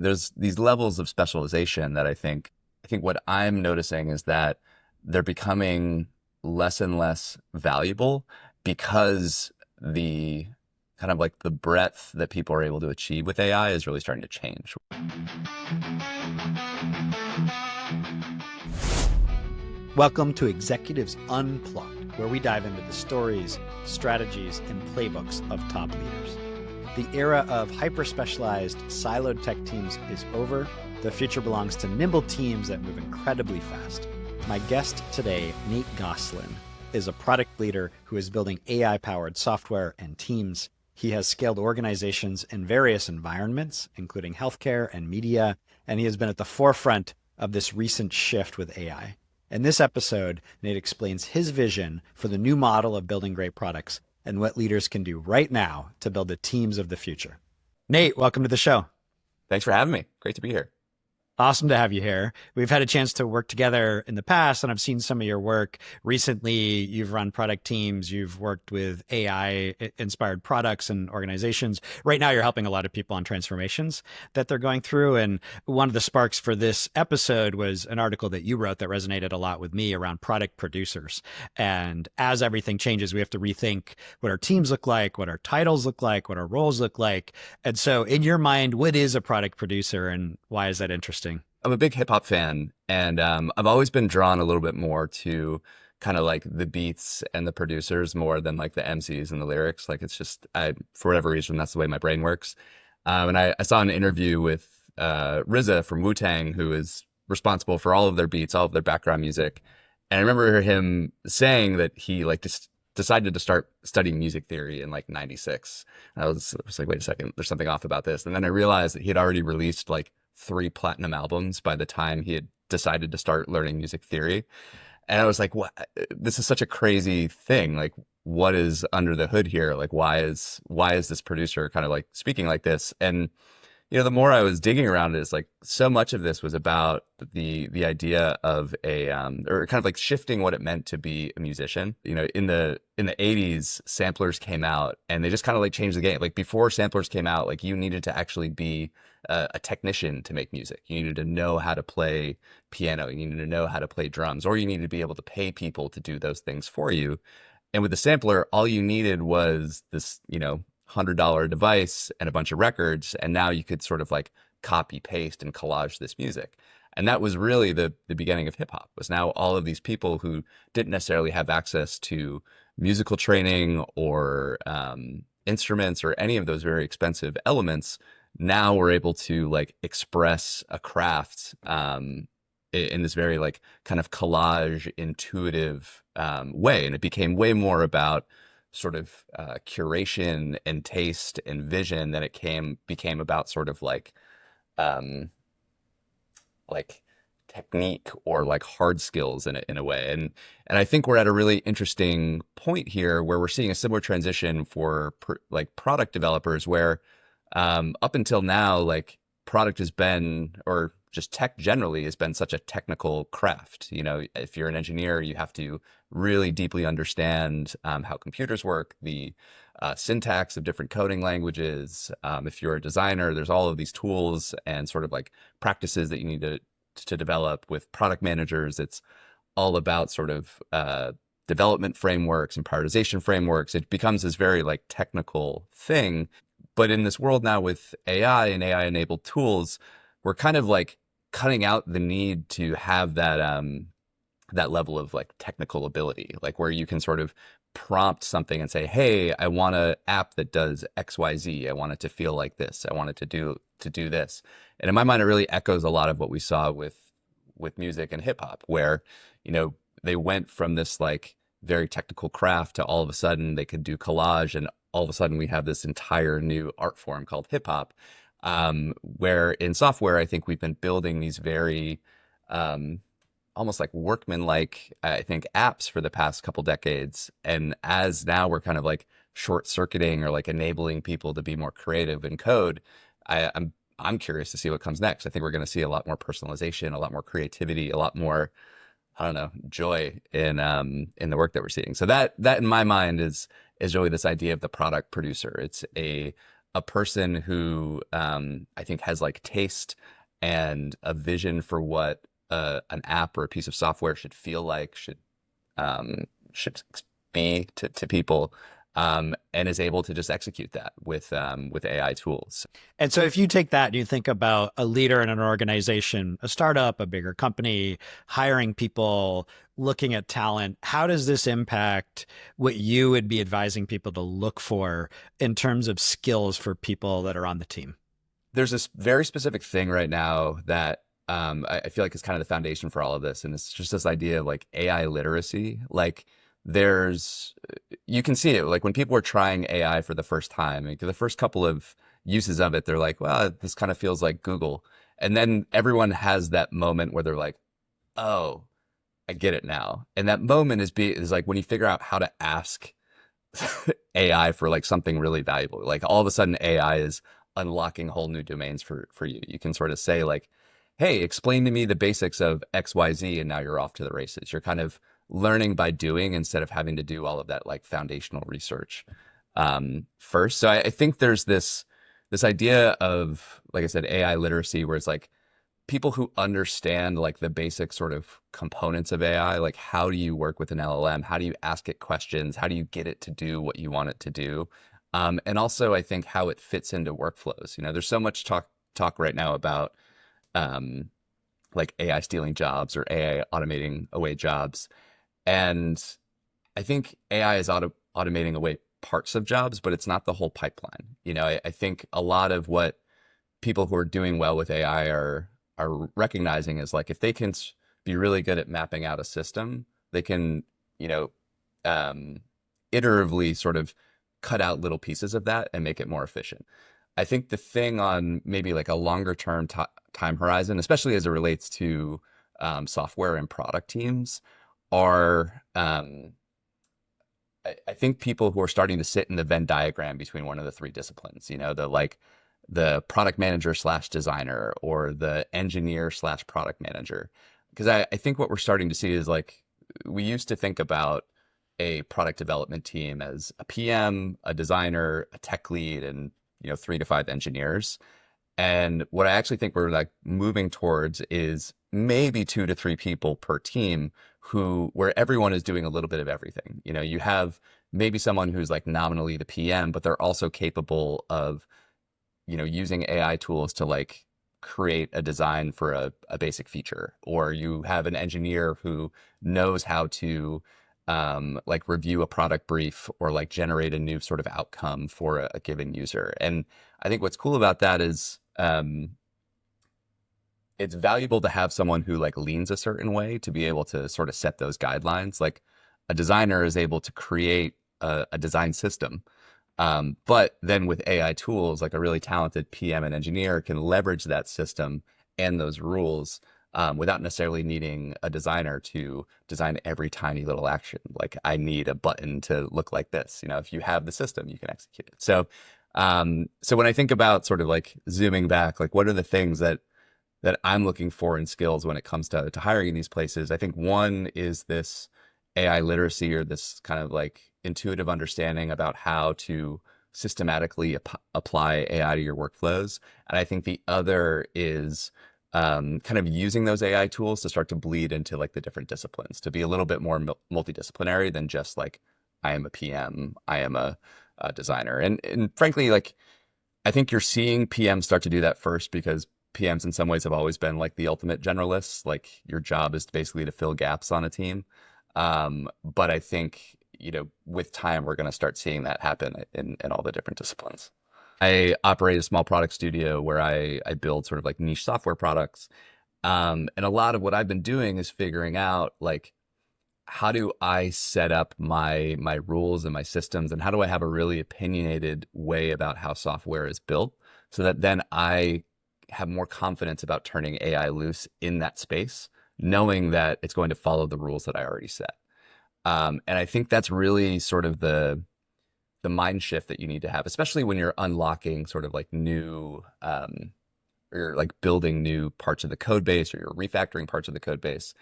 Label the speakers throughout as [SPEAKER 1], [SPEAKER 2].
[SPEAKER 1] there's these levels of specialization that I think what I'm noticing is that they're becoming less and less valuable because the kind of like the breadth that people are able to achieve with AI is really starting to change.
[SPEAKER 2] Welcome to Executives Unplugged, where we dive into the stories, strategies, and playbooks of top leaders. The era of hyper-specialized, siloed tech teams is over. The future belongs to nimble teams that move incredibly fast. My guest today, Nate Gosselin, is a product leader who is building AI-powered software and teams. He has scaled organizations in various environments, including healthcare and media, and he has been at the forefront of this recent shift with AI. In this episode, Nate explains his vision for the new model of building great products and what leaders can do right now to build the teams of the future. Nate, welcome to the show.
[SPEAKER 1] Thanks for having me. Great to be here.
[SPEAKER 2] Awesome to have you here. We've had a chance to work together in the past, and I've seen some of your work. Recently, you've run product teams, you've worked with AI-inspired products and organizations. Right now, you're helping a lot of people on transformations that they're going through. And one of the sparks for this episode was an article that you wrote that resonated a lot with me around product producers. And as everything changes, we have to rethink what our teams look like, what our titles look like, what our roles look like. And so in your mind, what is a product producer and why is that interesting?
[SPEAKER 1] I'm a big hip hop fan, and I've always been drawn a little bit more to kind of like the beats and the producers more than like the MCs and the lyrics. Like it's just, for whatever reason, that's the way my brain works. And I saw an interview with RZA from Wu-Tang, who is responsible for all of their beats, all of their background music. And I remember him saying that he like just decided to start studying music theory in like 96. I was like, wait a second, there's something off about this. And then I realized that he had already released like 3 platinum albums by the time he had decided to start learning music theory. And I was like, what? This is such a crazy thing. Like, what is under the hood here? Like, why is this producer kind of like speaking like this? And the more I was digging around it, it's like so much of this was about the idea of or kind of like shifting what it meant to be a musician. In the 80s, samplers came out and they just kind of like changed the game. Like before samplers came out, like you needed to actually be a technician to make music. You needed to know how to play piano. You needed to know how to play drums, or you needed to be able to pay people to do those things for you. And with the sampler, all you needed was this, $100 device and a bunch of records. And now you could sort of like copy paste and collage this music. And that was really the beginning of hip hop. Was now all of these people who didn't necessarily have access to musical training or instruments or any of those very expensive elements now were able to like express a craft in this very like kind of collage intuitive way. And it became way more about sort of curation and taste and vision than it became about sort of um, like technique or like hard skills in a way. And I think we're at a really interesting point here where we're seeing a similar transition for like product developers where up until now, like product has been, or just tech generally has been such a technical craft. If you're an engineer, you have to really deeply understand how computers work, the syntax of different coding languages. If you're a designer, there's all of these tools and sort of like practices that you need to develop. With product managers, it's all about sort of development frameworks and prioritization frameworks. It becomes this very like technical thing. But in this world now with AI and AI enabled tools, we're kind of like cutting out the need to have that level of like technical ability, like where you can sort of prompt something and say, hey, I want an app that does XYZ. I want it to feel like this. I want it to do this. And in my mind, it really echoes a lot of what we saw with music and hip hop, where, they went from this like very technical craft to all of a sudden they could do collage, and all of a sudden we have this entire new art form called hip hop. Where in software, I think we've been building these very almost like workman-like, I think, apps for the past couple decades. And as now we're kind of like short-circuiting or like enabling people to be more creative in code, I'm curious to see what comes next. I think we're going to see a lot more personalization, a lot more creativity, a lot more, I don't know, joy in the work that we're seeing. So that in my mind is really this idea of the product producer. It's a a person who I think has like taste and a vision for what an app or a piece of software should feel like, um, should be to people, and is able to just execute that with AI tools.
[SPEAKER 2] And so if you take that and you think about a leader in an organization, a startup, a bigger company, hiring people, looking at talent, how does this impact what you would be advising people to look for in terms of skills for people that are on the team?
[SPEAKER 1] There's this very specific thing right now that I feel like is kind of the foundation for all of this, and it's just this idea of like AI literacy. Like there's you can see it like when people are trying AI for the first time, like the first couple of uses of it, they're like, well, this kind of feels like Google. And then everyone has that moment where they're like, oh, I get it now. And that moment is like when you figure out how to ask AI for like something really valuable. Like all of a sudden AI is unlocking whole new domains for you. You can sort of say like, "Hey, explain to me the basics of XYZ," and now you're off to the races. You're kind of learning by doing instead of having to do all of that like foundational research first. So I think there's this idea of, like I said, AI literacy, where it's like people who understand like the basic sort of components of AI, like how do you work with an LLM? How do you ask it questions? How do you get it to do what you want it to do? And also, I think how it fits into workflows. You know, there's so much talk right now about um, like AI stealing jobs or AI automating away jobs, and I think AI is automating away parts of jobs, but it's not the whole pipeline. You know, I think a lot of what people who are doing well with AI are recognizing is like if they can be really good at mapping out a system, they can, you know, um, iteratively sort of cut out little pieces of that and make it more efficient. I think the thing on maybe like a longer term time horizon, especially as it relates to software and product teams, are I think people who are starting to sit in the Venn diagram between one of the three disciplines, you know, the like the product manager slash designer or the engineer slash product manager. Because I think what we're starting to see is like we used to think about a product development team as a PM, a designer, a tech lead, and you know 3 to 5 engineers. And what I actually think we're like moving towards is maybe 2 to 3 people per team who where everyone is doing a little bit of everything. You know, you have maybe someone who's like nominally the PM, but they're also capable of, you know, using AI tools to like create a design for a basic feature. Or you have an engineer who knows how to like review a product brief or like generate a new sort of outcome for a given user. And I think what's cool about that is it's valuable to have someone who like leans a certain way to be able to sort of set those guidelines. Like a designer is able to create a design system. But then with AI tools, like a really talented PM and engineer can leverage that system and those rules without necessarily needing a designer to design every tiny little action. Like I need a button to look like this. You know, if you have the system, you can execute it. So when I think about sort of like zooming back, like what are the things that I'm looking for in skills when it comes to hiring in these places. I think one is this AI literacy or this kind of like intuitive understanding about how to systematically apply AI to your workflows. And I think the other is kind of using those AI tools to start to bleed into like the different disciplines, to be a little bit more multidisciplinary than just like, I am a PM, I am a designer. And frankly, like, I think you're seeing PMs start to do that first because PMs in some ways have always been like the ultimate generalists. Like your job is basically to fill gaps on a team. But I think, you know, with time, we're going to start seeing that happen in all the different disciplines. I operate a small product studio where I build sort of like niche software products. And a lot of what I've been doing is figuring out like, how do I set up my rules and my systems, and how do I have a really opinionated way about how software is built so that then I have more confidence about turning AI loose in that space, knowing that it's going to follow the rules that I already set. And I think that's really sort of the mind shift that you need to have, especially when you're unlocking sort of like new or you're like building new parts of the code base or you're refactoring parts of the code base,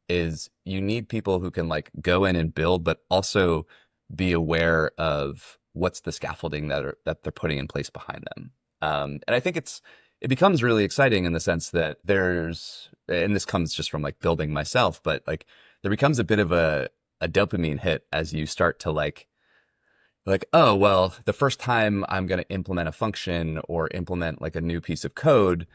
[SPEAKER 1] is you need people who can like go in and build, but also be aware of what's the scaffolding that they're putting in place behind them. And I think it becomes really exciting in the sense that and this comes just from like building myself, but like there becomes a bit of a dopamine hit as you start to like, oh, well, the first time I'm going to implement a function or implement like a new piece of code,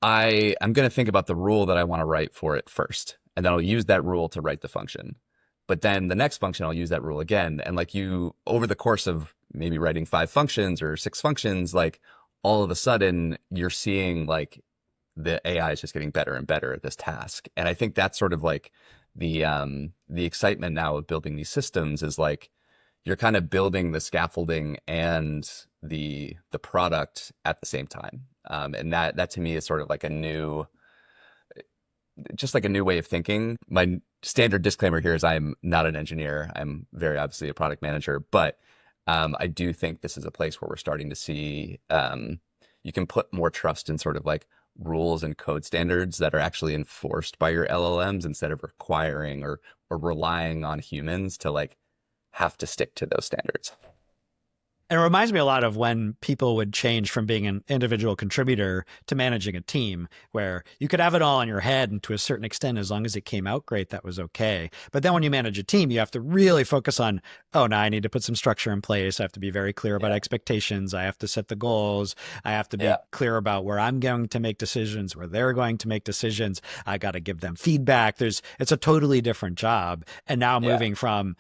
[SPEAKER 1] I'm going to think about the rule that I want to write for it first, and then I'll use that rule to write the function. But then the next function, I'll use that rule again. And like over the course of maybe writing 5 functions or 6 functions, like all of a sudden you're seeing like the AI is just getting better and better at this task. And I think that's sort of like the excitement now of building these systems is like you're kind of building the scaffolding and the product at the same time. And that to me is sort of like just like a new way of thinking. My standard disclaimer here is I'm not an engineer. I'm very obviously a product manager, but I do think this is a place where we're starting to see you can put more trust in sort of like rules and code standards that are actually enforced by your LLMs instead of requiring or relying on humans to like have to stick to those standards.
[SPEAKER 2] And it reminds me a lot of when people would change from being an individual contributor to managing a team, where you could have it all in your head, and to a certain extent, as long as it came out great, that was okay. But then when you manage a team, you have to really focus on, oh, now I need to put some structure in place. I have to be very clear about expectations. I have to set the goals. I have to be clear about where I'm going to make decisions, where they're going to make decisions. I got to give them feedback. It's a totally different job. And now moving from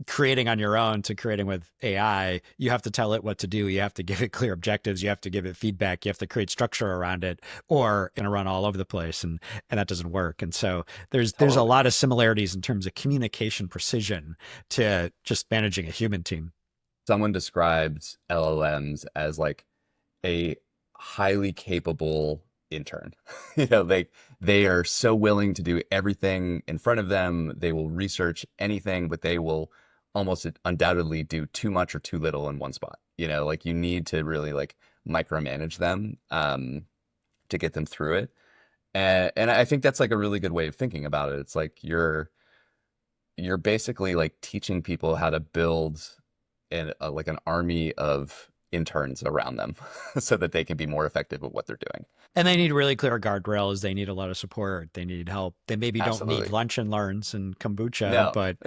[SPEAKER 2] creating on your own to creating with AI, you have to tell it what to do. You have to give it clear objectives. You have to give it feedback. You have to create structure around it, or it's going to run all over the place, and that doesn't work. And so there's a lot of similarities in terms of communication precision to just managing a human team.
[SPEAKER 1] Someone described LLMs as like a highly capable intern. They are so willing to do everything in front of them. They will research anything, but they will almost undoubtedly do too much or too little in one spot. Like you need to really like micromanage them to get them through it. And I think that's like a really good way of thinking about it. It's like you're basically like teaching people how to build like an army of interns around them so that they can be more effective at what they're doing.
[SPEAKER 2] And they need really clear guardrails. They need a lot of support. They need help. They maybe don't need lunch and learns and kombucha, but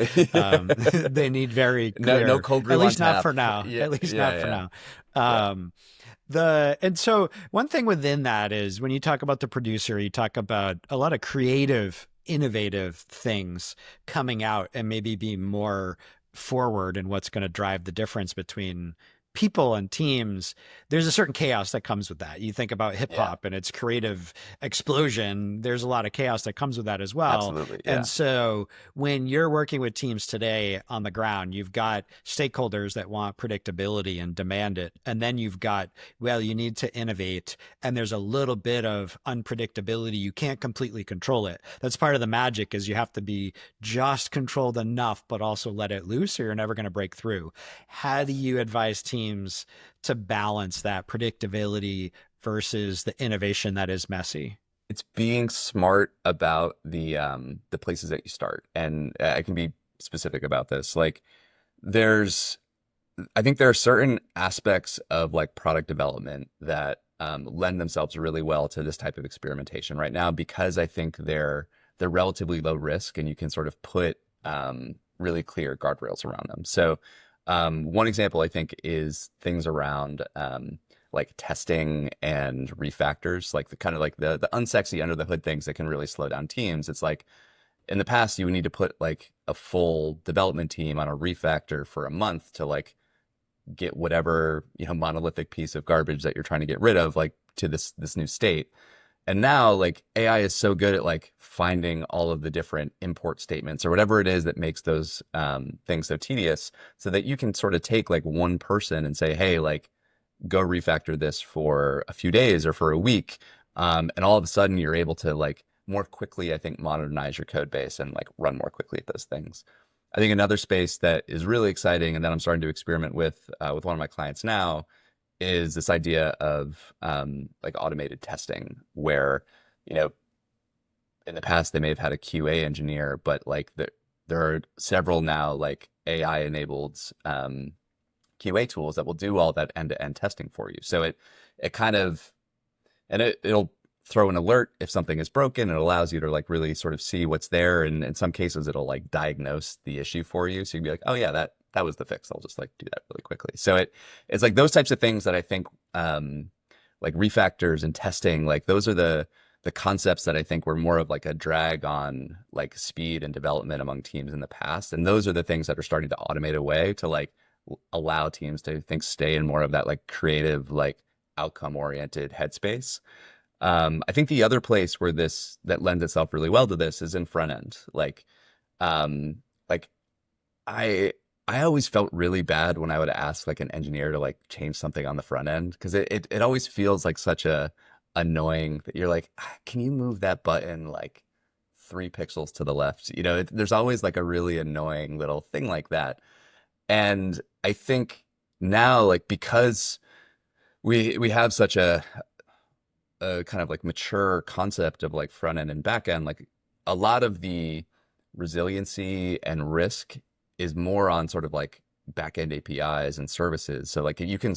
[SPEAKER 2] they need very clear.
[SPEAKER 1] No cold brew
[SPEAKER 2] at least
[SPEAKER 1] on
[SPEAKER 2] not
[SPEAKER 1] tap.
[SPEAKER 2] for now.
[SPEAKER 1] Yeah,
[SPEAKER 2] at least not for now. And so one thing within that is when you talk about the producer, you talk about a lot of creative, innovative things coming out and maybe being more forward in what's going to drive the difference between people and teams. There's a certain chaos that comes with that. You think about hip hop and its creative explosion. There's a lot of chaos that comes with that as well.
[SPEAKER 1] Absolutely.
[SPEAKER 2] And so when you're working with teams today on the ground, you've got stakeholders that want predictability and demand it. And then you've got, well, you need to innovate. And there's a little bit of unpredictability. You can't completely control it. That's part of the magic, is you have to be just controlled enough, but also let it loose, or you're never going to break through. How do you advise teams to balance that predictability versus the innovation that is messy?
[SPEAKER 1] It's being smart about the places that you start. And I can be specific about this. Like I think there are certain aspects of like product development that lend themselves really well to this type of experimentation right now, because I think they're relatively low risk and you can sort of put really clear guardrails around them. So one example I think is things around like testing and refactors, like the kind of like the unsexy under the hood things that can really slow down teams. It's like in the past you would need to put like a full development team on a refactor for a month to like get whatever monolithic piece of garbage that you're trying to get rid of like to this new state. And now like AI is so good at like finding all of the different import statements or whatever it is that makes those things so tedious, so that you can sort of take like one person and say, hey, like go refactor this for a few days or for a week. And all of a sudden you're able to like more quickly, I think, modernize your code base and like run more quickly at those things. I think another space that is really exciting and that I'm starting to experiment with one of my clients now is this idea of like automated testing, where in the past they may have had a QA engineer, but like there are several now like AI enabled QA tools that will do all that end-to-end testing for you. So it kind of, and it'll throw an alert if something is broken. It allows you to like really sort of see what's there, and in some cases it'll like diagnose the issue for you, so you can be like, oh yeah, that was the fix. I'll just like do that really quickly. So it's like those types of things that I think like refactors and testing, like those are the concepts that I think were more of like a drag on like speed and development among teams in the past, and those are the things that are starting to automate away to like allow teams to think stay in more of that like creative, like outcome oriented headspace. I think the other place where this that lends itself really well to this is in front end. Like I I always felt really bad when I would ask like an engineer to like change something on the front end, because it always feels like such a annoying that you're like, "Ah, can you move that button like 3 pixels to the left?" There's always like a really annoying little thing like that. And I think now, like, because we have such a kind of like mature concept of like front end and back end, like a lot of the resiliency and risk is more on sort of like back end APIs and services. So like you can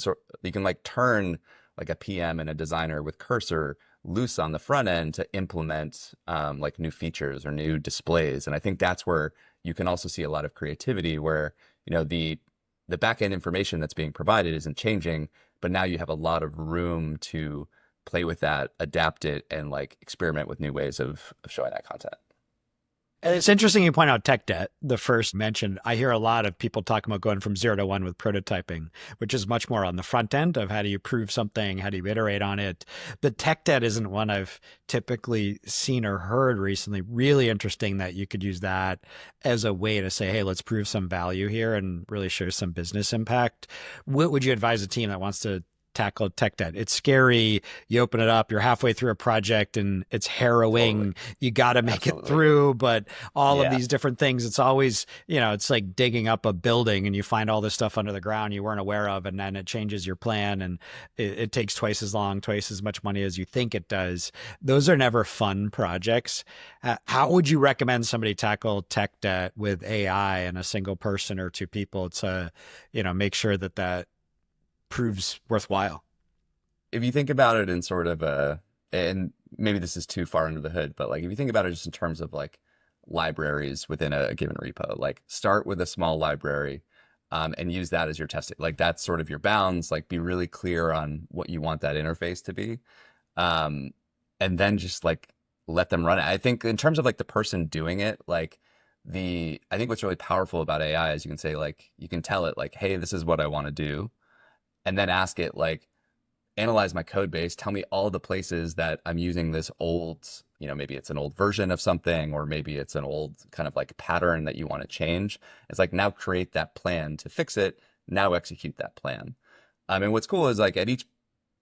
[SPEAKER 1] like turn like a PM and a designer with cursor loose on the front end to implement like new features or new displays. And I think that's where you can also see a lot of creativity where, the back end information that's being provided isn't changing, but now you have a lot of room to play with that, adapt it, and like experiment with new ways of showing that content.
[SPEAKER 2] And it's interesting you point out tech debt, the first mentioned. I hear a lot of people talking about going from 0 to 1 with prototyping, which is much more on the front end of how do you prove something, how do you iterate on it. But tech debt isn't one I've typically seen or heard recently. Really interesting that you could use that as a way to say, hey, let's prove some value here and really show some business impact. What would you advise a team that wants to tackle tech debt? It's scary. You open it up, you're halfway through a project and it's
[SPEAKER 1] Totally.
[SPEAKER 2] harrowing. You got to make it
[SPEAKER 1] Absolutely.
[SPEAKER 2] through, but all of
[SPEAKER 1] Yeah.
[SPEAKER 2] these different things, it's always, it's like digging up a building and you find all this stuff under the ground you weren't aware of, and then it changes your plan and it takes twice as long, twice as much money as you think it does. Those are never fun projects. How would you recommend somebody tackle tech debt with AI and a single person or two people to, make sure that proves worthwhile?
[SPEAKER 1] If you think about it in sort of and maybe this is too far under the hood, but like if you think about it just in terms of like libraries within a given repo, like start with a small library, and use that as your testing. Like that's sort of your bounds. Like be really clear on what you want that interface to be, um, and then just like let them run it. I think in terms of like the person doing it, like I think what's really powerful about AI is you can say like you can tell it like, hey, this is what I want to do, and then ask it like, analyze my code base, tell me all the places that I'm using this old, maybe it's an old version of something, or maybe it's an old kind of like pattern that you want to change. It's like, now create that plan to fix it. Now execute that plan. And what's cool is like at each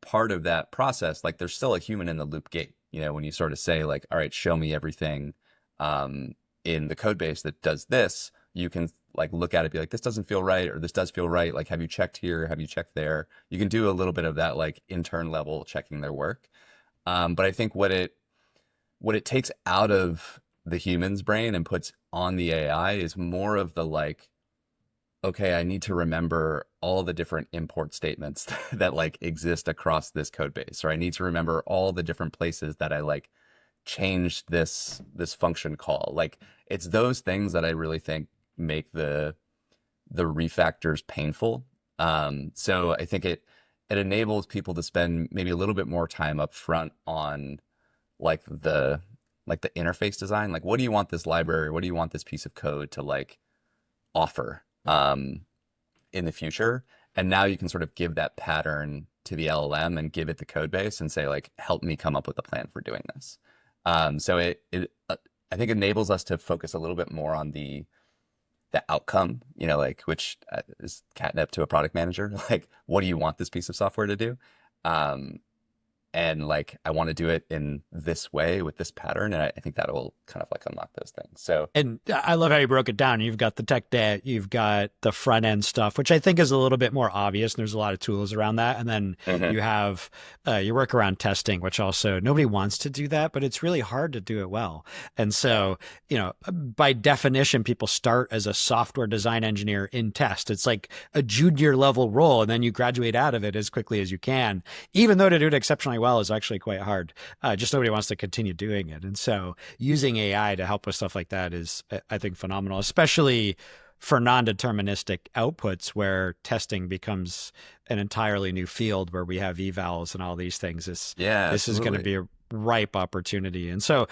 [SPEAKER 1] part of that process, like there's still a human in the loop gate, when you sort of say like, all right, show me everything in the code base that does this, you can like look at it, be like, this doesn't feel right, or this does feel right. Like, have you checked here? Have you checked there? You can do a little bit of that, like intern level checking their work. But I think what it takes out of the human's brain and puts on the AI is more of the like, okay, I need to remember all the different import statements that like exist across this code base, or I need to remember all the different places that I like changed this function call. Like it's those things that I really think make the refactors painful. So I think it enables people to spend maybe a little bit more time up front on like the interface design. Like, what do you want this library? What do you want this piece of code to like offer in the future? And now you can sort of give that pattern to the LLM and give it the code base and say like, help me come up with a plan for doing this. So I think enables us to focus a little bit more on the outcome, like which is catnip to a product manager. Like, what do you want this piece of software to do? Um, and like I want to do it in this way with this pattern, and I think that will kind of like unlock those things. So
[SPEAKER 2] And I love how you broke it down. You've got the tech debt, you've got the front end stuff, which I think is a little bit more obvious. And there's a lot of tools around that. And then
[SPEAKER 1] mhm.
[SPEAKER 2] you have your work around testing, which also nobody wants to do that, but it's really hard to do it well. And
[SPEAKER 1] Yeah,
[SPEAKER 2] so, by definition, people start as a software design engineer in test. It's like a junior level role, and then you graduate out of it as quickly as you can, even though to do it exceptionally well is actually quite hard. Just nobody wants to continue doing it. And so, using AI to help with stuff like that is, I think, phenomenal, especially for non-deterministic outputs where testing becomes an entirely new field where we have evals and all these things.
[SPEAKER 1] yeah,
[SPEAKER 2] This is going to
[SPEAKER 1] absolutely.
[SPEAKER 2] be a ripe opportunity. And so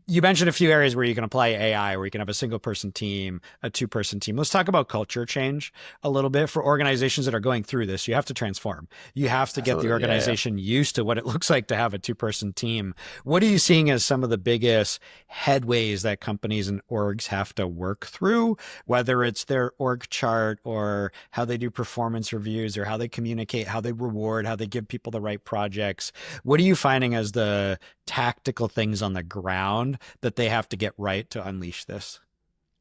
[SPEAKER 2] you mentioned a few areas where you can apply AI, where you can have a single person team, a two-person team. Let's talk about culture change a little bit for organizations that are going through this. You have to transform. You have to get the
[SPEAKER 1] Absolutely. Yeah, yeah.
[SPEAKER 2] organization used to what it looks like to have a two-person team. What are you seeing as some of the biggest headways that companies and orgs have to work through, whether it's their org chart or how they do performance reviews or how they communicate, how they reward, how they give people the right projects? What are you finding as the tactical things on the ground that they have to get right to unleash this?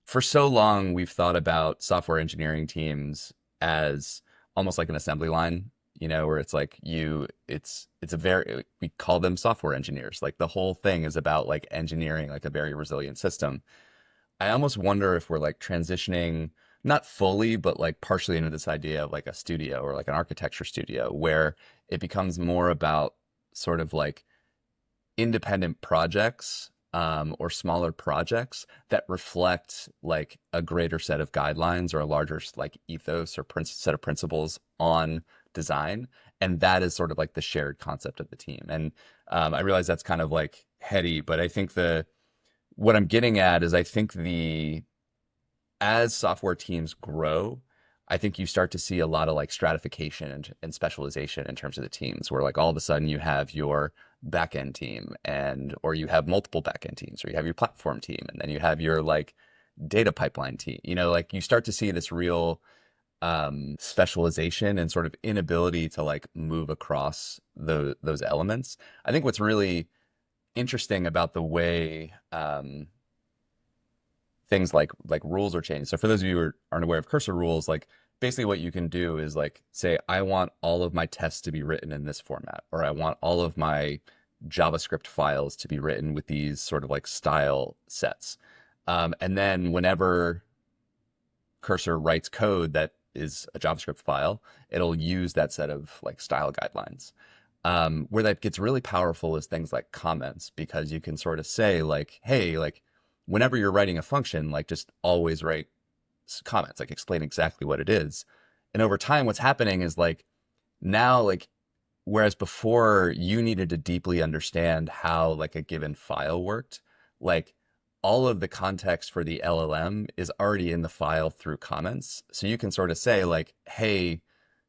[SPEAKER 1] For so long, we've thought about software engineering teams as almost like an assembly line, where it's like it's a very, we call them software engineers. Like the whole thing is about like engineering like a very resilient system. I almost wonder if we're like transitioning not fully, but like partially into this idea of like a studio or like an architecture studio where it becomes more about sort of like independent projects or smaller projects that reflect like a greater set of guidelines or a larger like ethos or set of principles on design. And that is sort of like the shared concept of the team. And I realize that's kind of like heady, but I think what I'm getting at is I think as software teams grow, I think you start to see a lot of like stratification and specialization in terms of the teams, where like all of a sudden you have your backend team or you have multiple backend teams, or you have your platform team, and then you have your like data pipeline team. Like you start to see this real specialization and sort of inability to like move across those elements. I think what's really interesting about the way things like rules are changed. So for those of you who aren't aware of cursor rules, like basically what you can do is like say, I want all of my tests to be written in this format, or I want all of my JavaScript files to be written with these sort of like style sets. And then whenever cursor writes code that is a JavaScript file, it'll use that set of like style guidelines. Where that gets really powerful is things like comments, because you can sort of say like, hey, like whenever you're writing a function, like just always write comments, like explain exactly what it is. And over time, what's happening is like now, like, whereas before you needed to deeply understand how like a given file worked, like all of the context for the LLM is already in the file through comments. So you can sort of say like, hey,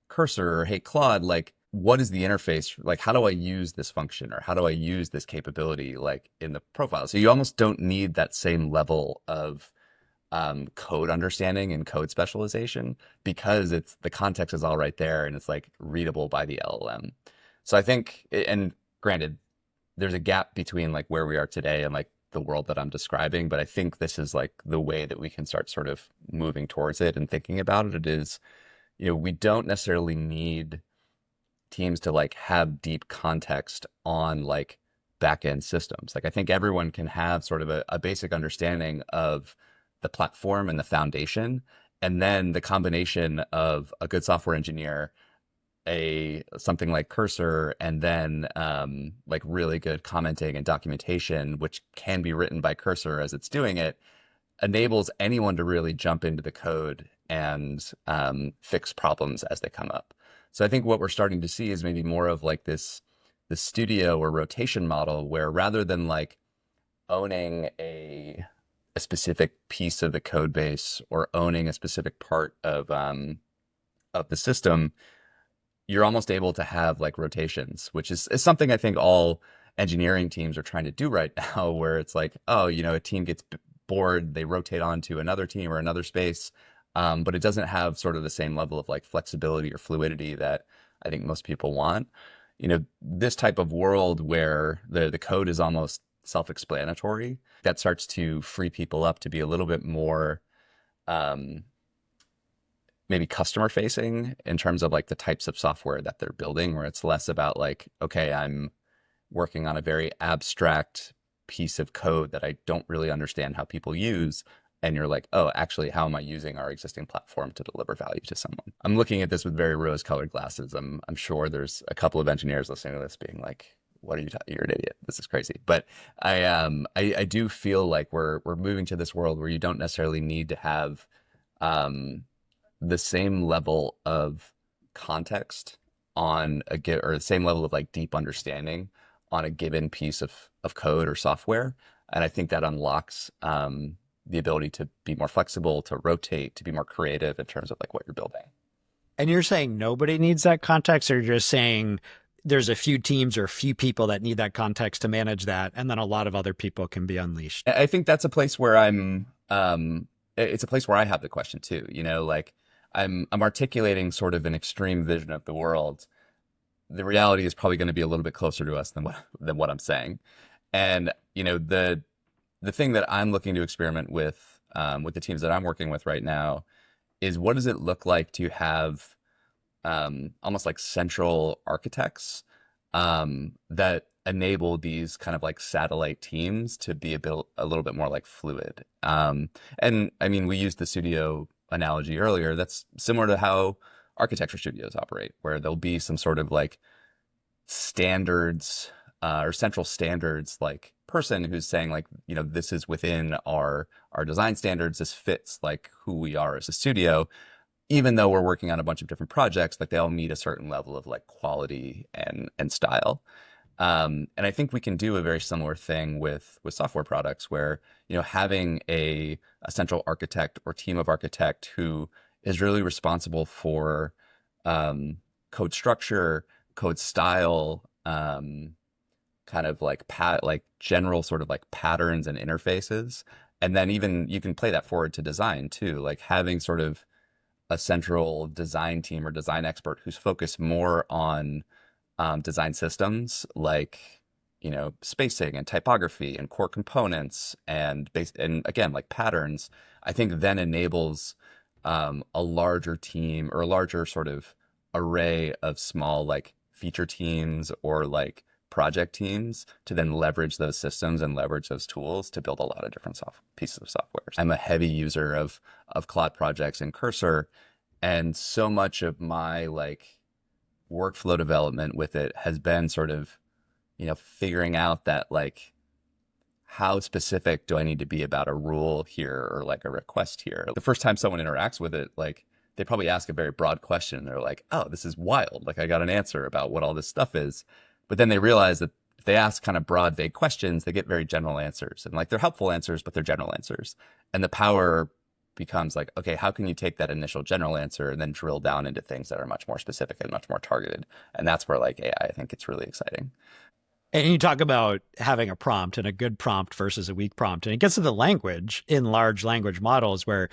[SPEAKER 1] Cursor or hey, Claude, like, what is the interface? Like, how do I use this function, or how do I use this capability like in the profile? So you almost don't need that same level of code understanding and code specialization, because it's the context is all right there and it's like readable by the LLM. So I think, and granted, there's a gap between like where we are today and like the world that I'm describing, but I think this is like the way that we can start sort of moving towards it and thinking about it. It is, we don't necessarily need teams to like have deep context on like backend systems. Like I think everyone can have sort of a basic understanding of the platform and the foundation, and then the combination of a good software engineer, a something like Cursor, and then like really good commenting and documentation, which can be written by Cursor as it's doing it, enables anyone to really jump into the code and fix problems as they come up. So I think what we're starting to see is maybe more of like the studio or rotation model, where rather than like owning a specific piece of the code base or owning a specific part of the system, you're almost able to have like rotations, which is something I think all engineering teams are trying to do right now, where it's like, oh, a team gets bored, they rotate on to another team or another space, but it doesn't have sort of the same level of like flexibility or fluidity that I think most people want. this type of world where the code is almost self-explanatory, that starts to free people up to be a little bit more um, maybe customer facing in terms of like the types of software that they're building, where it's less about like, okay, I'm working on a very abstract piece of code that I don't really understand how people use. And you're like, oh, actually, how am I using our existing platform to deliver value to someone? I'm looking at this with very rose-colored glasses. I'm sure there's a couple of engineers listening to this being like, "What are you talking? You're an idiot. This is crazy." But I do feel like we're moving to this world where you don't necessarily need to have um, the same level of context on a give or the same level of like deep understanding on a given piece of code or software. And I think that unlocks the ability to be more flexible, to rotate, to be more creative in terms of like what you're building.
[SPEAKER 2] And you're saying nobody needs that context, or you're just saying there's a few teams or a few people that need that context to manage that, and then a lot of other people can be unleashed?
[SPEAKER 1] I think that's a place where it's a place where I have the question too, like I'm articulating sort of an extreme vision of the world. The reality is probably going to be a little bit closer to us than what I'm saying. And the thing that I'm looking to experiment with the teams that I'm working with right now is what does it look like to have almost like central architects that enable these kind of like satellite teams to be a little bit more like fluid. And I mean, we used the studio analogy earlier. That's similar to how architecture studios operate, where there'll be some sort of like standards or central standards like person who's saying like, this is within our design standards. This fits like who we are as a studio, even though we're working on a bunch of different projects. Like they all meet a certain level of like quality and style. And I think we can do a very similar thing with software products where, having a central architect or team of architect who is really responsible for code structure, code style, kind of like like general sort of like patterns and interfaces. And then even you can play that forward to design too, like having sort of a central design team or design expert who's focused more on design systems like spacing and typography and core components and again like patterns. I think then enables a larger team or a larger sort of array of small like feature teams or like project teams to then leverage those systems and leverage those tools to build a lot of different pieces of software. I'm a heavy user of Claude projects and Cursor, and so much of my like workflow development with it has been sort of figuring out that like how specific do I need to be about a rule here or like a request here. The first time someone interacts with it, like they probably ask a very broad question. They're like, oh, this is wild. Like I got an answer about what all this stuff is. But then they realize that if they ask kind of broad, vague questions, they get very general answers. And like they're helpful answers, but they're general answers. And the power becomes like, okay, how can you take that initial general answer and then drill down into things that are much more specific and much more targeted? And that's where like AI, I think it's really exciting.
[SPEAKER 2] And you talk about having a prompt and a good prompt versus a weak prompt. And it gets to the language in large language models where,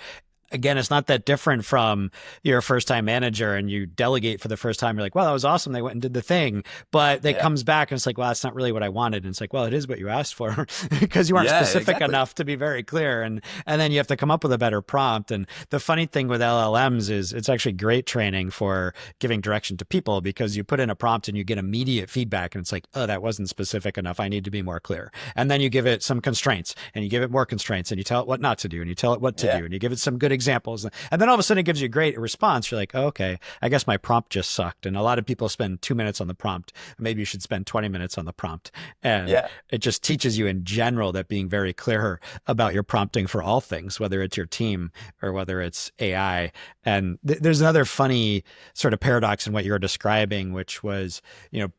[SPEAKER 2] again, it's not that different from you're a first-time manager and you delegate for the first time. You're like, well, that was awesome. They went and did the thing. But it comes back and it's like, well, that's not really what I wanted. And it's like, well, it is what you asked for because you aren't specific enough to be very clear. And then you have to come up with a better prompt. And the funny thing with LLMs is it's actually great training for giving direction to people because you put in a prompt and you get immediate feedback. And it's like, oh, that wasn't specific enough. I need to be more clear. And then you give it some constraints and you give it more constraints and you tell it what not to do and you tell it what to do and you give it some good examples. And then all of a sudden it gives you a great response. You're like, oh, okay, I guess my prompt just sucked. And a lot of people spend 2 minutes on the prompt. Maybe you should spend 20 minutes on the prompt. And it just teaches you in general that being very clear about your prompting for all things, whether it's your team or whether it's AI. And there's another funny sort of paradox in what you're describing, which was,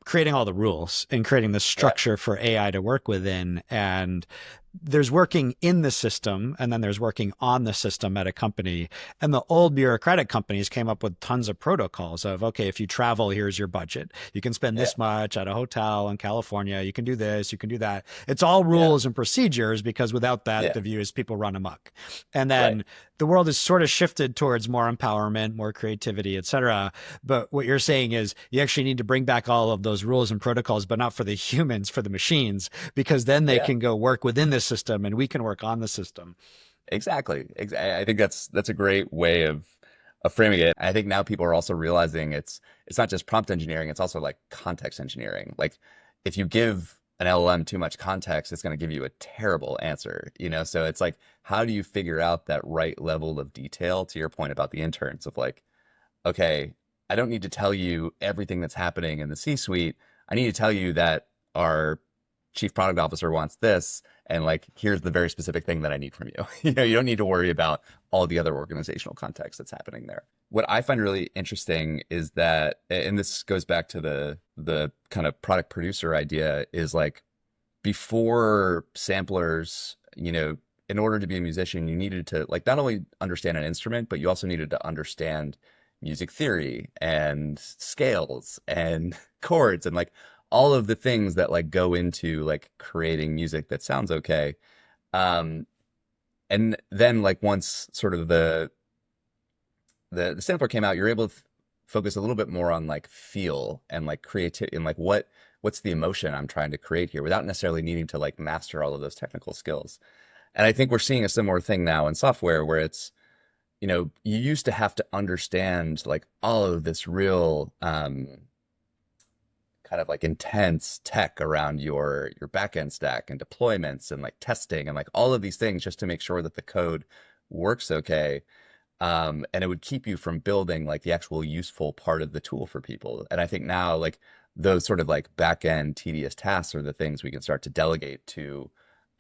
[SPEAKER 2] creating all the rules and creating the structure for AI to work within. And there's working in the system and then there's working on the system at a company. And the old bureaucratic companies came up with tons of protocols of, okay, if you travel, here's your budget. You can spend
[SPEAKER 1] Yeah.
[SPEAKER 2] this much at a hotel in California. You can do this, you can do that. It's all
[SPEAKER 1] Yeah.
[SPEAKER 2] rules and procedures, because without that,
[SPEAKER 1] Yeah.
[SPEAKER 2] the view is people run amok. And
[SPEAKER 1] Right.
[SPEAKER 2] then the world has sort of shifted towards more empowerment, more creativity, et cetera. But what you're saying is you actually need to bring back all of those rules and protocols, but not for the humans, for the machines, because then they
[SPEAKER 1] Yeah.
[SPEAKER 2] can go work within the system and we can work on the system.
[SPEAKER 1] Exactly. I think that's a great way of framing it. I think now people are also realizing it's not just prompt engineering, it's also like context engineering. Like if you give an LLM too much context, it's going to give you a terrible answer, you know? So it's like, how do you figure out that right level of detail, to your point about the interns, of like, okay, I don't need to tell you everything that's happening in the C-suite. I need to tell you that our chief product officer wants this, and like, here's the very specific thing that I need from you. You know, you don't need to worry about all the other organizational context that's happening there. What I find really interesting is that, and this goes back to the kind of product producer idea, is like before samplers, you know, in order to be a musician, you needed to like not only understand an instrument, but you also needed to understand music theory and scales and chords and like all of the things that like go into like creating music that sounds okay. Um, and then like once sort of the sampler came out, you're able to focus a little bit more on like feel and like creativity and like what's the emotion I'm trying to create here without necessarily needing to like master all of those technical skills. And I think we're seeing a similar thing now in software where it's, you know, you used to have to understand like all of this real kind of like intense tech around your backend stack and deployments and like testing and like all of these things just to make sure that the code works okay. And it would keep you from building like the actual useful part of the tool for people. And I think now like those sort of like back end tedious tasks are the things we can start to delegate to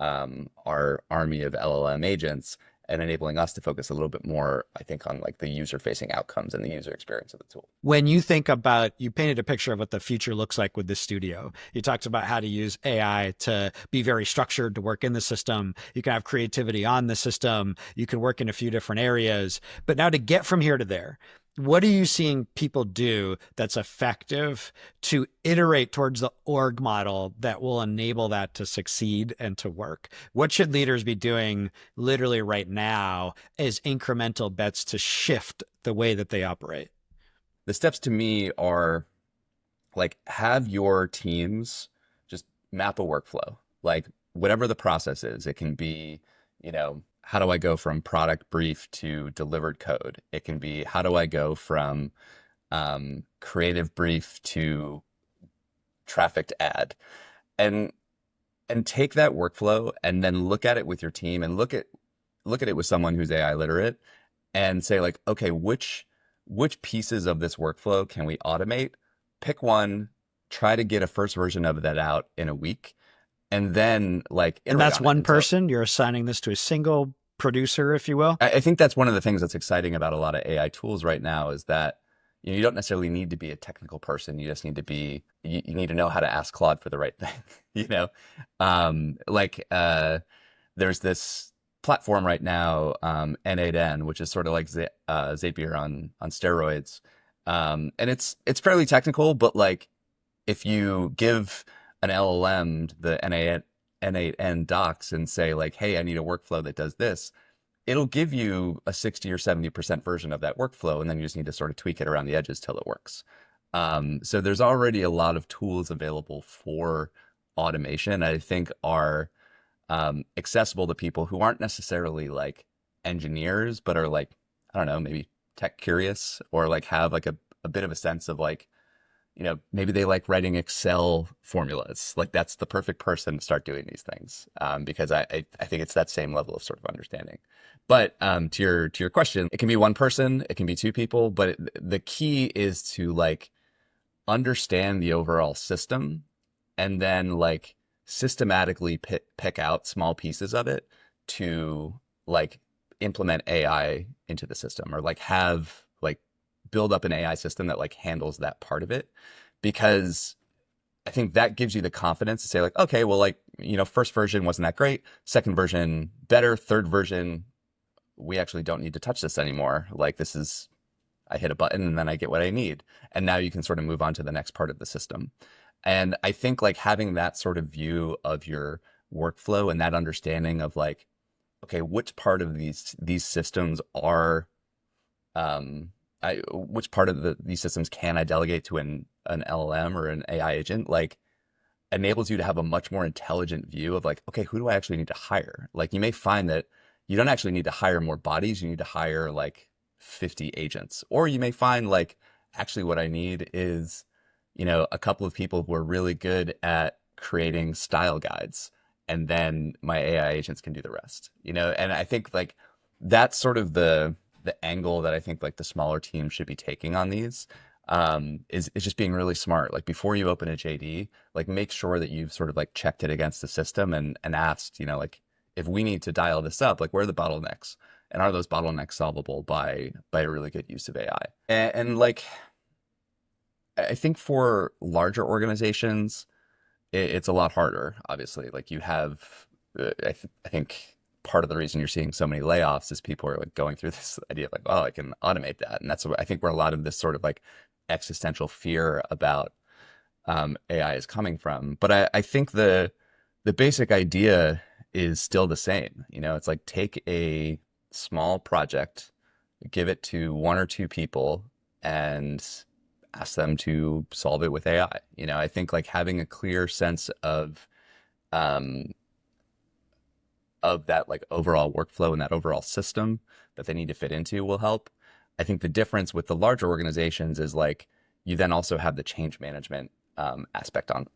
[SPEAKER 1] our army of LLM agents, and enabling us to focus a little bit more, I think, on like the user facing outcomes and the user experience of the tool.
[SPEAKER 2] When you think about, you painted a picture of what the future looks like with this studio. You talked about how to use AI to be very structured, to work in the system. You can have creativity on the system. You can work in a few different areas. But now to get from here to there, what are you seeing people do that's effective to iterate towards the org model that will enable that to succeed and to work? What should leaders be doing literally right now as incremental bets to shift the way that they operate?
[SPEAKER 1] The steps to me are like have your teams just map a workflow, like whatever the process is. It can be, you know, how do I go from product brief to delivered code? It can be how do I go from creative brief to trafficked ad, and take that workflow and then look at it with your team and look at it with someone who's AI literate and say like, okay, which pieces of this workflow can we automate? Pick one, try to get a first version of that out in a week, and then like
[SPEAKER 2] And
[SPEAKER 1] iterate
[SPEAKER 2] that's
[SPEAKER 1] on it
[SPEAKER 2] one
[SPEAKER 1] until
[SPEAKER 2] person. You're assigning this to a single producer, if you will.
[SPEAKER 1] I think that's one of the things that's exciting about a lot of AI tools right now is that you don't necessarily need to be a technical person. You just need to be you need to know how to ask Claude for the right thing. You know, like there's this platform right now, N8N, which is sort of like Zapier on steroids, and it's fairly technical, but like if you give an LLM the N8N docs and say like, hey, I need a workflow that does this, it'll give you a 60 or 70% version of that workflow, and then you just need to sort of tweak it around the edges till it works. So there's already a lot of tools available for automation. I think are accessible to people who aren't necessarily like engineers, but are like, I don't know, maybe tech curious or like have like a bit of a sense of like, you know, maybe they like writing Excel formulas. Like that's the perfect person to start doing these things, because I think it's that same level of sort of understanding. But to your question, it can be one person, it can be two people, but the key is to like understand the overall system and then like systematically pick out small pieces of it to like implement AI into the system or like have like build up an AI system that like handles that part of it. Because I think that gives you the confidence to say like, okay, well, like, first version wasn't that great. Second version, better. Third version, we actually don't need to touch this anymore. Like this is, I hit a button and then I get what I need. And now you can sort of move on to the next part of the system. And I think like having that sort of view of your workflow and that understanding of like, okay, which part of these systems are which part of these systems can I delegate to an LLM or an AI agent, like enables you to have a much more intelligent view of like, okay, who do I actually need to hire? Like you may find that you don't actually need to hire more bodies, you need to hire like 50 agents. Or you may find like, actually what I need is, a couple of people who are really good at creating style guides. And then my AI agents can do the rest, and I think like that's sort of the angle that I think like the smaller teams should be taking on these is just being really smart. Like before you open a JD, like make sure that you've sort of like checked it against the system and asked, like if we need to dial this up, like where are the bottlenecks? And are those bottlenecks solvable by a really good use of AI? And like I think for larger organizations, it's a lot harder. Obviously, like you have, I think part of the reason you're seeing so many layoffs is people are like going through this idea of like, oh, I can automate that, and that's what I think where a lot of this sort of like existential fear about AI is coming from. But I think the basic idea is still the same. It's like take a small project, give it to one or two people, and ask them to solve it with AI. I think like having a clear sense um, of that like overall workflow and that overall system that they need to fit into will help. I think the difference with the larger organizations is like you then also have the change management aspect on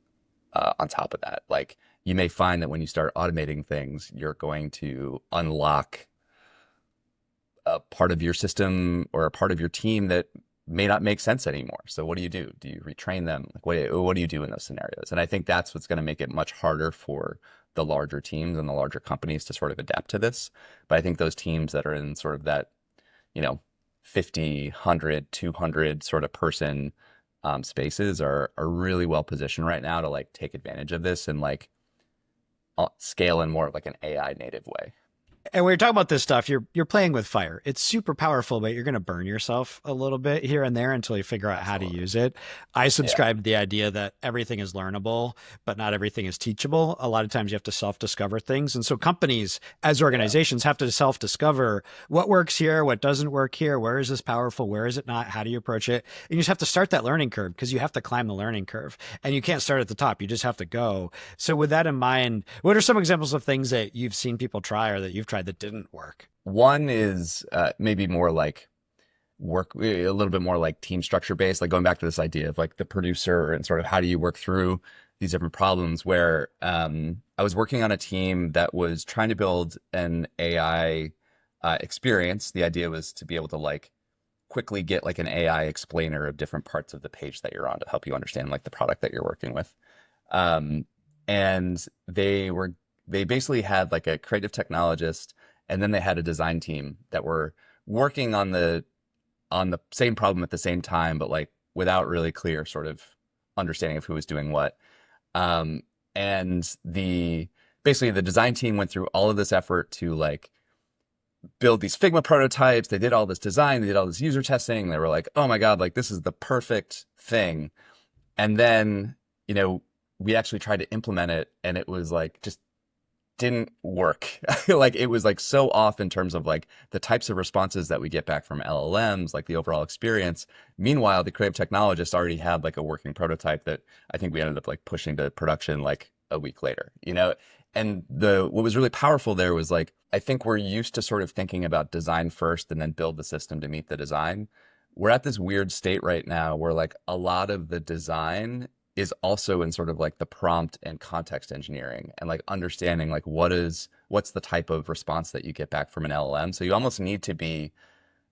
[SPEAKER 1] top of that. Like you may find that when you start automating things, you're going to unlock a part of your system or a part of your team that may not make sense anymore. So what do you do? Do you retrain them? Like what do you do in those scenarios? And I think that's what's going to make it much harder for the larger teams and the larger companies to sort of adapt to this. But I think those teams that are in sort of that, 50, 100, 200 sort of person spaces are really well positioned right now to like take advantage of this and like scale in more of like an AI native way.
[SPEAKER 2] And when you're talking about this stuff, you're playing with fire. It's super powerful, but you're going to burn yourself a little bit here and there until you figure out how to
[SPEAKER 1] Absolutely.
[SPEAKER 2] use it. I
[SPEAKER 1] Yeah.
[SPEAKER 2] subscribe to the idea that everything is learnable, but not everything is teachable. A lot of times you have to self-discover things. And so companies as
[SPEAKER 1] Yeah.
[SPEAKER 2] organizations have to self-discover what works here, what doesn't work here, where is this powerful, where is it not, how do you approach it? And you just have to start that learning curve because you have to climb the learning curve. And you can't start at the top. You just have to go. So with that in mind, what are some examples of things that you've seen people try or that you've tried that didn't work?
[SPEAKER 1] One is maybe more like work a little bit more like team structure based, like going back to this idea of like the producer and sort of how do you work through these different problems where I was working on a team that was trying to build an AI experience. The idea was to be able to like quickly get like an AI explainer of different parts of the page that you're on to help you understand like the product that you're working with. Um, and they basically had like a creative technologist, and then they had a design team that were working on the same problem at the same time, but like without really clear sort of understanding of who was doing what. Um, and the basically the design team went through all of this effort to like build these Figma prototypes. They did all this design, they did all this user testing. They were like, oh my God, like this is the perfect thing. And then, we actually tried to implement it and it was like just didn't work. Like it was like so off in terms of like the types of responses that we get back from LLMs, like the overall experience. Meanwhile, the creative technologist already had like a working prototype that I think we ended up like pushing to production like a week later. And what was really powerful there was like I think we're used to sort of thinking about design first and then build the system to meet the design. We're at this weird state right now where like a lot of the design is also in sort of like the prompt and context engineering and like understanding like what's the type of response that you get back from an LLM. So you almost need to be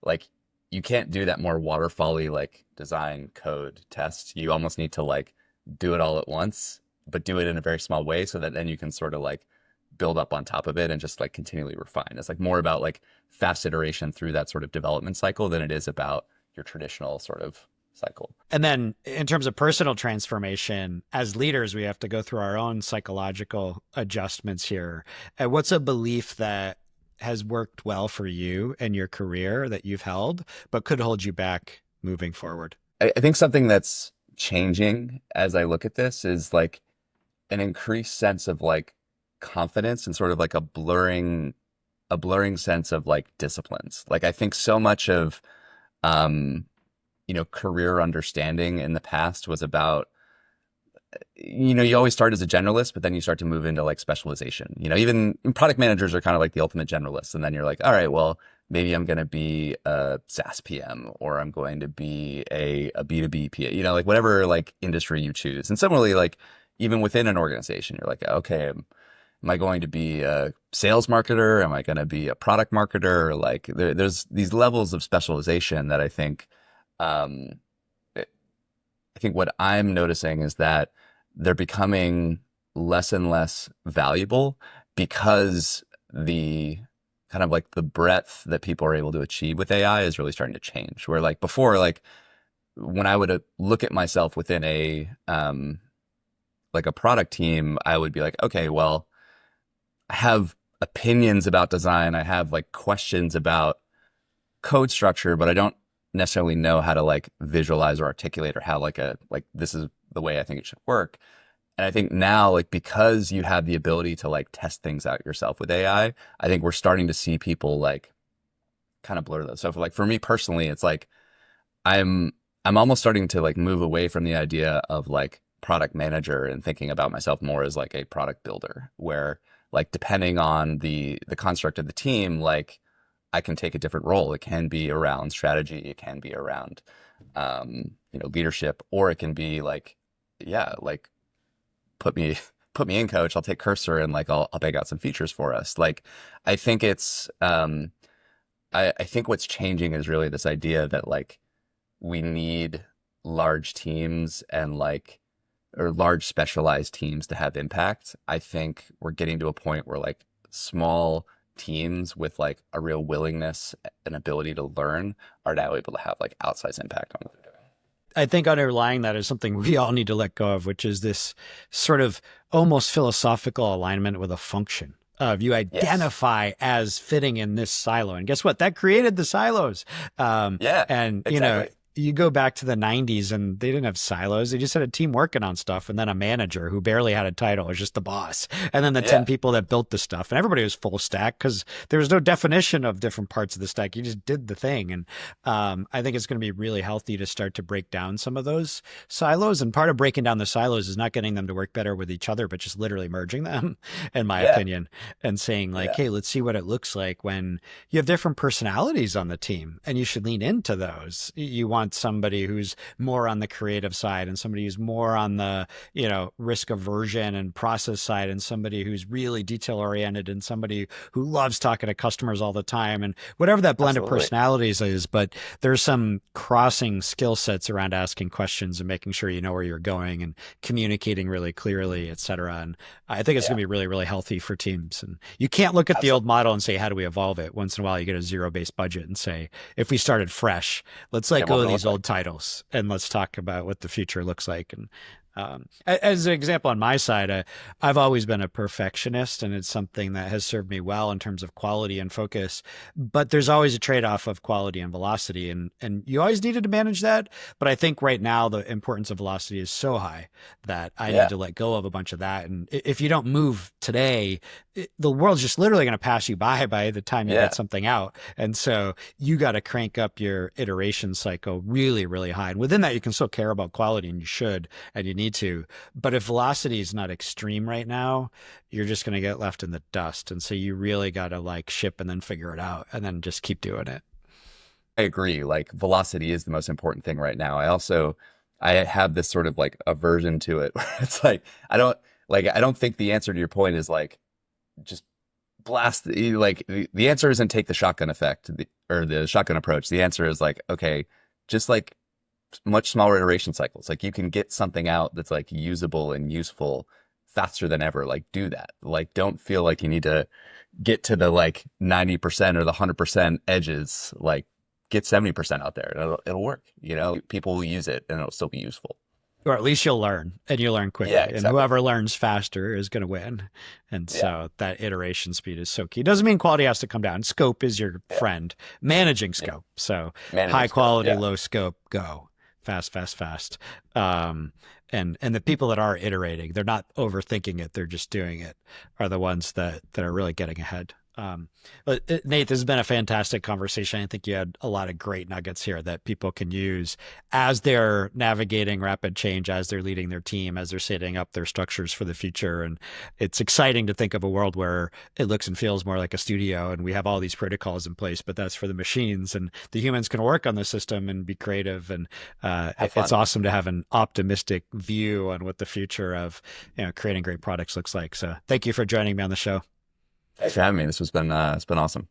[SPEAKER 1] like you can't do that more waterfally like design code test. You almost need to like do it all at once, but do it in a very small way so that then you can sort of like build up on top of it and just like continually refine. It's like more about like fast iteration through that sort of development cycle than it is about your traditional sort of cycle.
[SPEAKER 2] And then in terms of personal transformation, as leaders, we have to go through our own psychological adjustments here. And what's a belief that has worked well for you in your career that you've held, but could hold you back moving forward?
[SPEAKER 1] I think something that's changing as I look at this is like an increased sense of like confidence and sort of like a blurring sense of like disciplines. Like I think so much of um career understanding in the past was about, you always start as a generalist, but then you start to move into like specialization. Even product managers are kind of like the ultimate generalists. And then you're like, all right, well, maybe I'm going to be a SaaS PM, or I'm going to be a B2B PA, like whatever like industry you choose. And similarly, like even within an organization, you're like, okay, am I going to be a sales marketer? Am I going to be a product marketer? Like there's these levels of specialization that um, I think what I'm noticing is that they're becoming less and less valuable because the kind of like the breadth that people are able to achieve with AI is really starting to change. Where like before, like when I would look at myself within like a product team, I would be like, okay, well, I have opinions about design. I have like questions about code structure, but I don't necessarily know how to like visualize or articulate, or how like this is the way I think it should work. And I think now, like because you have the ability to like test things out yourself with I think we're starting to see people like kind of blur those. So for me personally, it's like I'm I'm almost starting to like move away from the idea of like product manager and thinking about myself more as like a product builder, where like depending on the construct of the team, like I can take a different role. It can be around strategy, it can be around leadership, or it can be like, yeah, like put me put me in, coach. I'll take cursor and like I'll bang out some features for us. Like I think it's I think what's changing is really this idea that like we need large teams and like or large specialized teams to have impact. I think we're getting to a point where like small teams with like a real willingness and ability to learn are now able to have like outsized impact on what they're doing.
[SPEAKER 2] I think underlying that is something we all need to let go of, which is this sort of almost philosophical alignment with a function of you
[SPEAKER 1] Yes.
[SPEAKER 2] identify as fitting in this silo. And guess what? That created the silos.
[SPEAKER 1] Yeah,
[SPEAKER 2] And,
[SPEAKER 1] exactly.
[SPEAKER 2] you go back to the 90s and they didn't have silos. They just had a team working on stuff and then a manager who barely had a title, was just the boss. And then the 10
[SPEAKER 1] Yeah,
[SPEAKER 2] people that built the stuff. And everybody was full stack because there was no definition of different parts of the stack. You just did the thing. And I think it's going to be really healthy to start to break down some of those silos. And part of breaking down the silos is not getting them to work better with each other, but just literally merging them, in my
[SPEAKER 1] yeah,
[SPEAKER 2] opinion, and saying, like,
[SPEAKER 1] yeah,
[SPEAKER 2] hey, let's see what it looks like when you have different personalities on the team, and you should lean into those. You want somebody who's more on the creative side, and somebody who's more on the, risk aversion and process side, and somebody who's really detail oriented, and somebody who loves talking to customers all the time, and whatever that blend of
[SPEAKER 1] absolutely.
[SPEAKER 2] personalities is. But there's some crossing skill sets around asking questions and making sure you know where you're going and communicating really clearly, et cetera. And I think it's going
[SPEAKER 1] Yeah,
[SPEAKER 2] to be really, really healthy for teams. And you can't look at the old
[SPEAKER 1] absolutely.
[SPEAKER 2] model and say, how do we evolve it? Once in a while, you get a zero-based budget and say, if we started fresh, let's let
[SPEAKER 1] Yeah, what
[SPEAKER 2] go
[SPEAKER 1] would
[SPEAKER 2] of
[SPEAKER 1] it
[SPEAKER 2] these
[SPEAKER 1] look
[SPEAKER 2] old
[SPEAKER 1] like?
[SPEAKER 2] titles and let's talk about what the future looks like. And as an example, on my side, I've always been a perfectionist, and it's something that has served me well in terms of quality and focus. But there's always a trade-off of quality and velocity, and you always needed to manage that. But I think right now the importance of velocity is so high that I need
[SPEAKER 1] Yeah,
[SPEAKER 2] to let go of a bunch of that. And if you don't move today, the world's just literally going to pass you by the time you get
[SPEAKER 1] yeah,
[SPEAKER 2] something out. And so you got to crank up your iteration cycle really, really high. And within that, you can still care about quality, and you should, and you need to. But if velocity is not extreme right now, you're just going to get left in the dust. And so you really got to like ship and then figure it out and then just keep doing it.
[SPEAKER 1] I agree. Like velocity is the most important thing right now. I have this sort of like aversion to it where it's like I don't think the answer to your point is like just blast like the answer isn't take the shotgun effect, or the shotgun approach. The answer is like, okay, just like much smaller iteration cycles. Like you can get something out that's like usable and useful faster than ever. Like do that. Like don't feel like you need to get to the like 90% or the 100% edges. Like get 70% out there. It'll work. You know, people will use it and it'll still be useful.
[SPEAKER 2] Or at least you'll learn, and you'll learn quickly.
[SPEAKER 1] Yeah,
[SPEAKER 2] And
[SPEAKER 1] exactly.
[SPEAKER 2] whoever learns faster is going to win. And
[SPEAKER 1] Yeah,
[SPEAKER 2] so that iteration speed is so key. Doesn't mean quality has to come down. Scope is your
[SPEAKER 1] yeah,
[SPEAKER 2] friend. Managing
[SPEAKER 1] yeah.
[SPEAKER 2] scope. So
[SPEAKER 1] Managing
[SPEAKER 2] high
[SPEAKER 1] scope.
[SPEAKER 2] quality,
[SPEAKER 1] Yeah,
[SPEAKER 2] low scope, go. Fast, fast, fast. And the people that are iterating, they're not overthinking it, they're just doing it, are the ones that are really getting ahead. But Nate, this has been a fantastic conversation. I think you had a lot of great nuggets here that people can use as they're navigating rapid change, as they're leading their team, as they're setting up their structures for the future. And it's exciting to think of a world where it looks and feels more like a studio and we have all these protocols in place, but that's for the machines, and the humans can work on the system and be creative. And
[SPEAKER 1] have
[SPEAKER 2] it's
[SPEAKER 1] fun.
[SPEAKER 2] awesome to have an optimistic view on what the future of creating great products looks like. So thank you for joining me on the show.
[SPEAKER 1] Thanks for having me. This has been it's been awesome.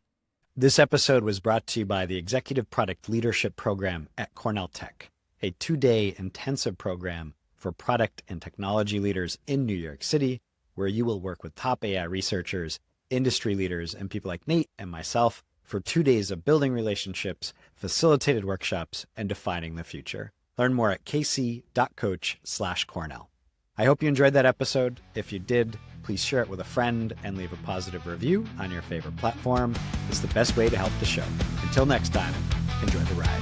[SPEAKER 2] This episode was brought to you by the Executive Product Leadership Program at Cornell Tech, a 2-day intensive program for product and technology leaders in New York City, where you will work with top AI researchers, industry leaders, and people like Nate and myself for 2 days of building relationships, facilitated workshops, and defining the future. Learn more at kc.coach/Cornell. I hope you enjoyed that episode. If you did, please share it with a friend and leave a positive review on your favorite platform. It's the best way to help the show. Until next time, enjoy the ride.